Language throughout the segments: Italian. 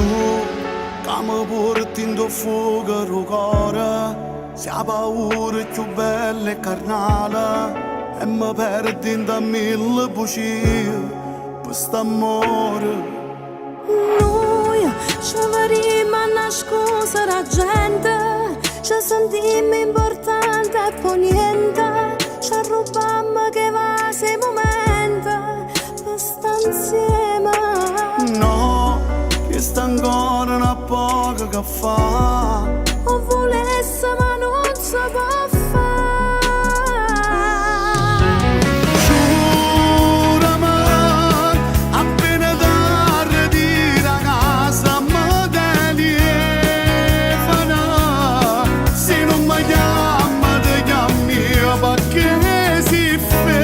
Tu, che mi porti in tuo fuoco il cuore, se ha paura più bella e carnale, e mi perdi in da mille bugie, per st'amore. Noi ci vedremo a nascondere la gente, ci sentiamo importanti e poi niente, ci rubiamo che va sei momenti per stare insieme. No, che sta ancora una poco che fa. O volesse ma non si può fare. Giurami, appena darre di ragazza mi telefona. Se non mi chiama ti chiami perché si femmina.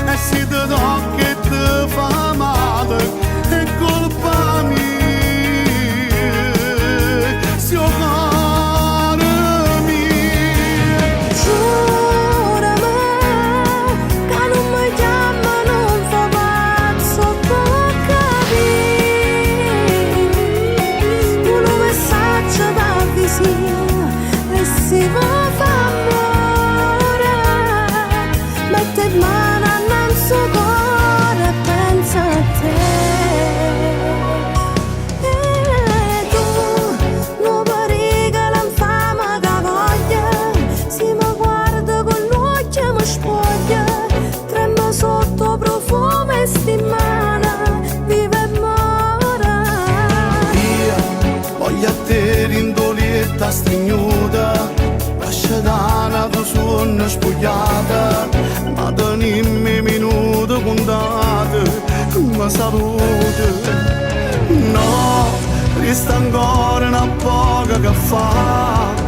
E se ti tocca e ti fa male è colpa mia. Se io cuore mio. Giurami che non mi chiama, non fa pazzo per capire. Un messaggio da vicino e si può fare amore. Mette mano nel suo cuore e pensa a te. E tu non pericola infame che voglia, se mi guarda con l'occhio mi spoglia, trema sotto profumo e stimana, vive e muore. Io voglio a te rindolietta stringnuta, lasciata la tua sonno spogliata, ma tenimmi minuti contati, come salute. No, resta ancora una poca che fa.